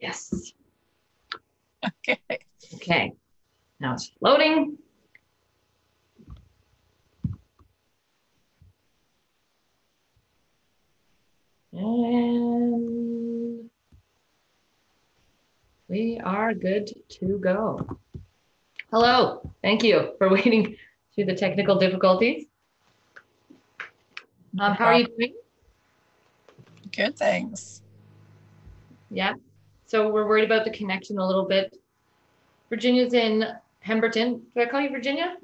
Yes. Okay. Okay. Now it's loading. And we are good to go. Hello. Thank you for waiting through the technical difficulties. No How are you problem. doing? Good, thanks. Yeah. So we're worried about the connection a little bit. Virginia's in Pemberton. Do I call you Virginia?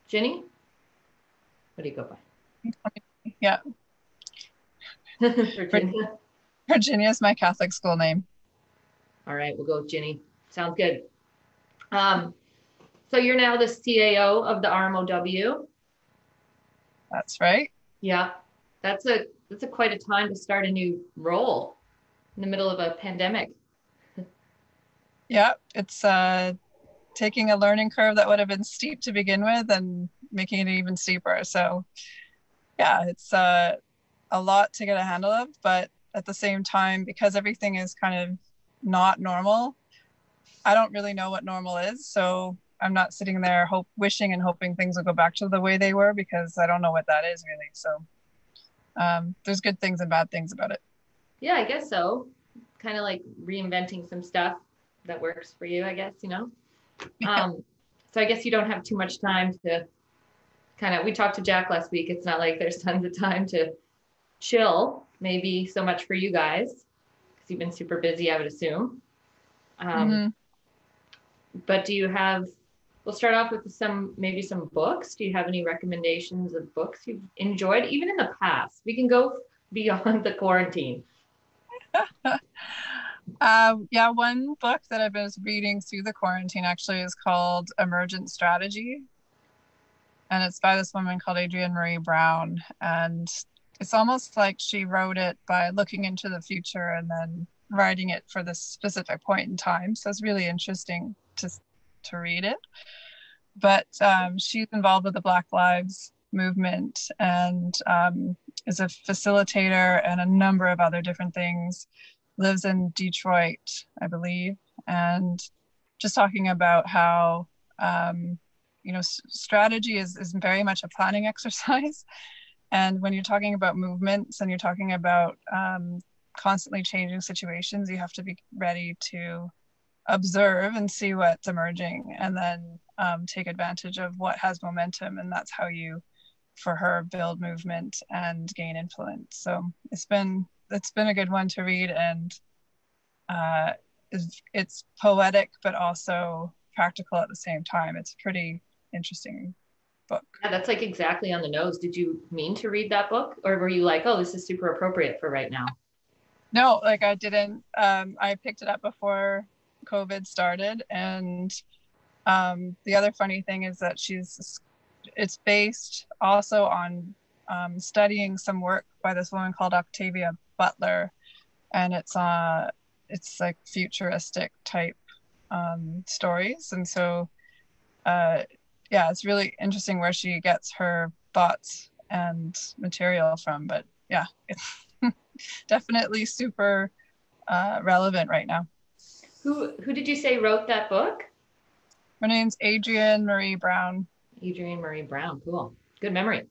Ginny? What do you go Yeah, by? Vir- Virginia. Virginia is my Catholic school name. All right, we'll go with Ginny. Sounds good. Um, so you're now the CAO of the RMOW. That's right. Yeah, that's a quite a time to start a new role in the middle of a pandemic. Yeah, it's taking a learning curve that would have been steep to begin with and making it even steeper. So yeah, it's a lot to get a handle of, but at the same time, because everything is kind of not normal, I don't really know what normal is. So I'm not sitting there wishing and hoping things will go back to the way they were because I don't know what that is really. So there's good things and bad things about it. Yeah, I guess so. Kind of like reinventing some stuff that works for you, I guess, Yeah. Um, so I guess you don't have too much time to we talked to Jack last week. It's not like there's tons of time to chill, maybe so much for you guys, because you've been super busy, I would assume. Um, Mm-hmm. but do you have, we'll start off with maybe some books. Do you have any recommendations of books you've enjoyed, even in the past? We can go beyond the quarantine. Yeah, one book that I've been reading through the quarantine actually is called Emergent Strategy, and it's by this woman called Adrienne Marie Brown. And it's almost like she wrote it by looking into the future and then writing it for this specific point in time. So it's really interesting to read it. But she's involved with the Black Lives movement and is a facilitator and a number of other different things. Lives in Detroit, I believe, and just talking about how strategy is very much a planning exercise. And when you're talking about movements and you're talking about constantly changing situations, you have to be ready to observe and see what's emerging and then take advantage of what has momentum. And that's how you, for her, build movement and gain influence. So it's been a good one to read, and uh, it's poetic but also practical at the same time. It's a pretty interesting book. Yeah, that's like exactly on the nose. Did you mean to read that book, or were you like, oh, this is super appropriate for right now? No, like I didn't. I picked it up before COVID started, and the other funny thing is that it's based also on studying some work by this woman called Octavia Butler, and it's like futuristic type stories, and so uh, yeah, it's really interesting where she gets her thoughts and material from. But yeah, it's definitely super relevant right now. Who did you say wrote that book? Her name's Adrienne Marie Brown. Adrienne Marie Brown. Cool. Good memory.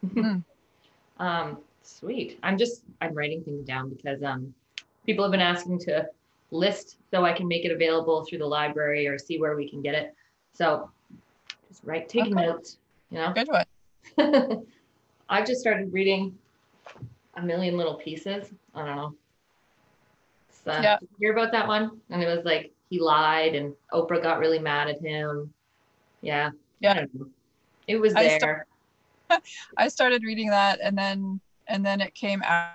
Mm. Sweet. I'm writing things down because people have been asking to list so I can make it available through the library or see where we can get it. So just taking Okay, notes, you good one. know. I've just started reading A Million Little Pieces. I don't know. Yeah, Did you hear about that one? And it was like he lied and Oprah got really mad at him. Yeah, I yeah. don't know. It was I start, there. I started reading that, and then it came out.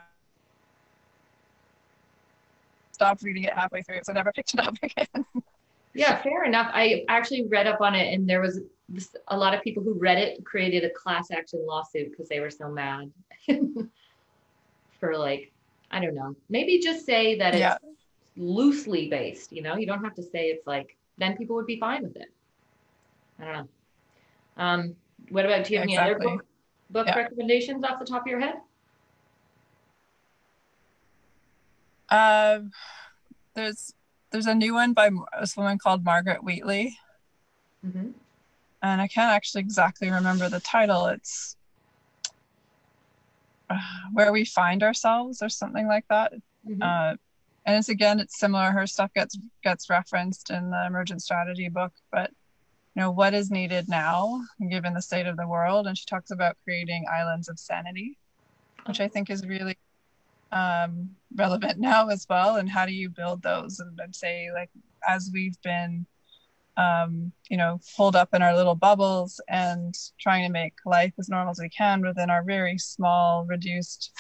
Stopped reading it halfway through, so I never picked it up again. Yeah, fair enough. I actually read up on it, and there was a lot of people who read it created a class action lawsuit because they were so mad for like, I don't know, maybe just say that it's Yeah, loosely based, you don't have to say it's like, then people would be fine with it. I don't know. Um, what about, do you yeah, have any other exactly. book Yeah. recommendations off the top of your head? Um, There's there's a new one by this woman called Margaret Wheatley, Mm-hmm. and I can't actually exactly remember the title. It's Where We Find Ourselves or something like that. Mm-hmm. Uh, and it's similar. Her stuff gets referenced in the emergent strategy book, but what is needed now given the state of the world, and she talks about creating islands of sanity, which I think is really relevant now as well. And how do you build those? And I'd say, like, as we've been pulled up in our little bubbles and trying to make life as normal as we can within our very small, reduced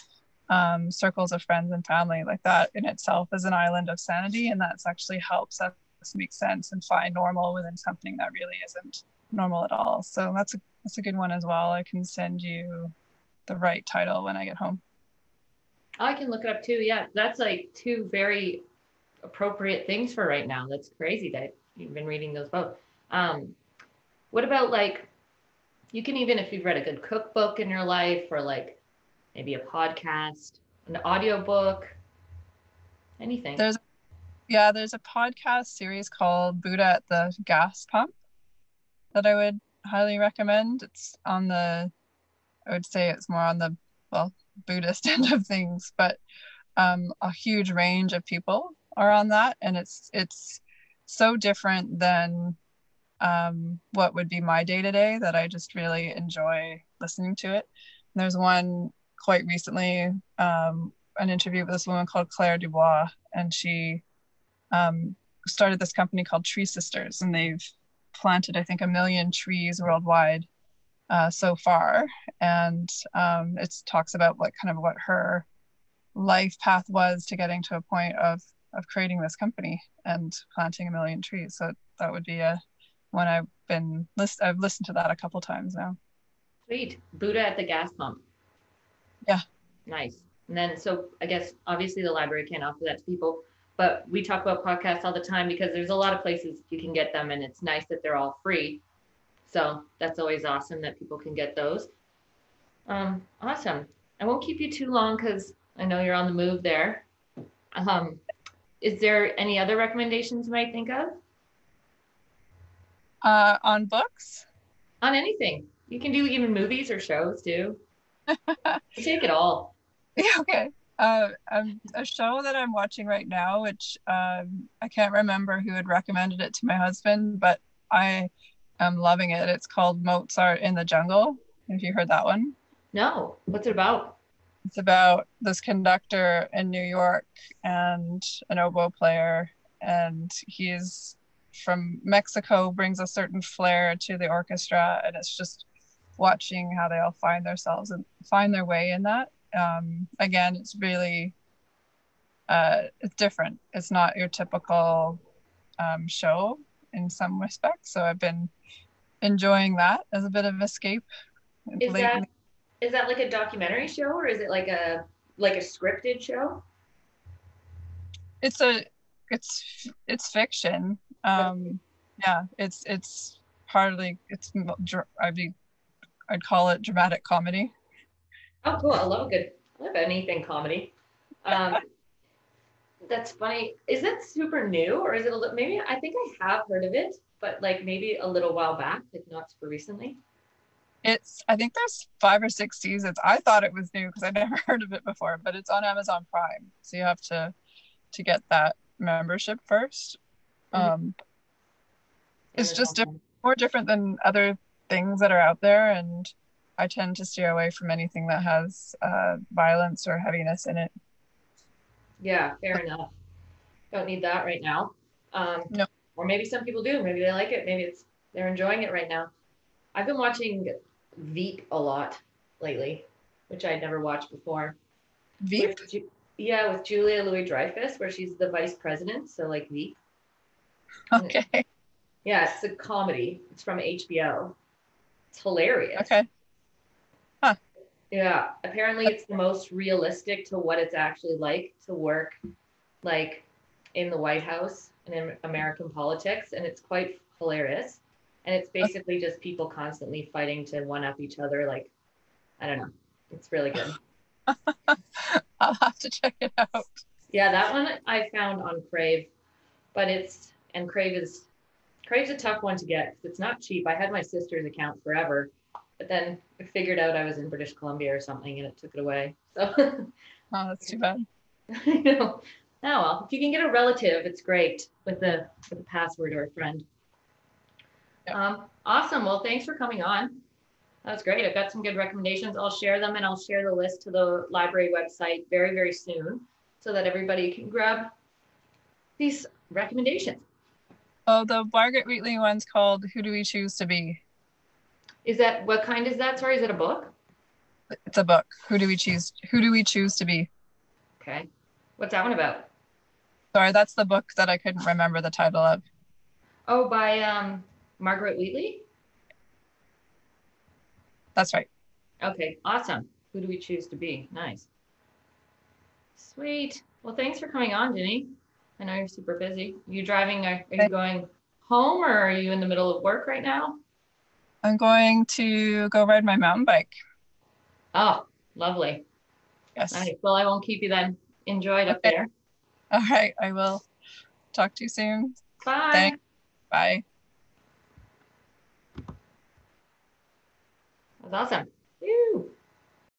circles of friends and family, like that in itself is an island of sanity, and that's actually helps us make sense and find normal within something that really isn't normal at all. So that's a good one as well. I can send you the right title when I get home. I can look it up too. Yeah, that's like two very appropriate things for right now. That's crazy that you've been reading those both. Um, what about like you can even if you've read a good cookbook in your life or like maybe a podcast, an audiobook, anything. There's there's a podcast series called Buddha at the Gas Pump that I would highly recommend. I would say it's more on the, well, Buddhist end of things, but a huge range of people are on that, and it's so different than what would be my day to day that I just really enjoy listening to it. And there's one quite recently, an interview with this woman called Claire Dubois, and she started this company called Tree Sisters, and they've planted, I think, 1 million trees worldwide so far. And it talks about what her life path was to getting to a point of creating this company and planting 1 million trees. So that would be a one I've listened to that a couple times now. Sweet. Buddha at the gas pump. Yeah. Nice. And then, so I guess obviously the library can't offer that to people, but we talk about podcasts all the time because there's a lot of places you can get them, and it's nice that they're all free. So that's always awesome that people can get those. Awesome. I won't keep you too long because I know you're on the move there. Um, is there any other recommendations you might think of? On books? On anything. You can do even movies or shows too. Take it all. Yeah, okay. A show that I'm watching right now, which I can't remember who had recommended it to my husband, but I am loving it. It's called Mozart in the Jungle. Have you heard that one? No. What's it about? It's about this conductor in New York and an oboe player, and he's from Mexico, brings a certain flair to the orchestra, and it's just watching how they all find themselves and find their way in that. Again, it's really it's different. It's not your typical show in some respects. So I've been enjoying that as a bit of escape Is that lately. is that like a documentary show or is it like a scripted show? It's a it's fiction. Yeah, it's partly I'd call it dramatic comedy. Oh, cool. I love anything comedy. Um, that's funny. Is that super new or is it a little, maybe I think I have heard of it, but like maybe a little while back, like not super recently. I think there's 5 or 6 seasons. I thought it was new because I never heard of it before, but it's on Amazon Prime. So you have to get that membership first. Mhm. Um, it's just more different than other things that are out there, and I tend to steer away from anything that has violence or heaviness in it. Yeah, fair enough. Don't need that right now. Um, No. or maybe some people do. Maybe they like it. Maybe they're enjoying it right now. I've been watching Veep a lot lately, which I'd never watched before. Veep? Yeah, with Julia Louis-Dreyfus, where she's the vice president. So like Veep. Okay. Yeah, it's a comedy. It's from HBO. It's hilarious. Okay. Huh. Yeah, apparently it's the most realistic to what it's actually like to work like in the White House and in American politics, and it's quite hilarious. And it's basically just people constantly fighting to one up each other. Like, I don't know. It's really good. I'll have to check it out. Yeah, that one I found on Crave, but Crave's a tough one to get because it's not cheap. I had my sister's account forever, but then I figured out I was in British Columbia or something and it took it away. So Oh, that's too bad. I know. Oh well, if you can get a relative, it's great with a password or a friend. Yep. Awesome. Well, thanks for coming on. That's great. I've got some good recommendations. I'll share them and I'll share the list to the library website very, very soon so that everybody can grab these recommendations. Oh, the Margaret Wheatley one's called Who Do We Choose to Be? Is that what kind is that? Sorry, is it a book? It's a book. Who do we choose to be? Okay. What's that one about? Sorry, that's the book that I couldn't remember the title of. Oh, by Margaret Wheatley? That's right. Okay, awesome. Who do we choose to be? Nice. Sweet. Well, thanks for coming on, Ginny. I know you're super busy. You driving? Are you going home or are you in the middle of work right now? I'm going to go ride my mountain bike. Oh, lovely. Yes. Nice. Well, I won't keep you then. Enjoy it up Okay. there. All right. I will talk to you soon. Bye. Thanks. Bye. That was awesome. Woo.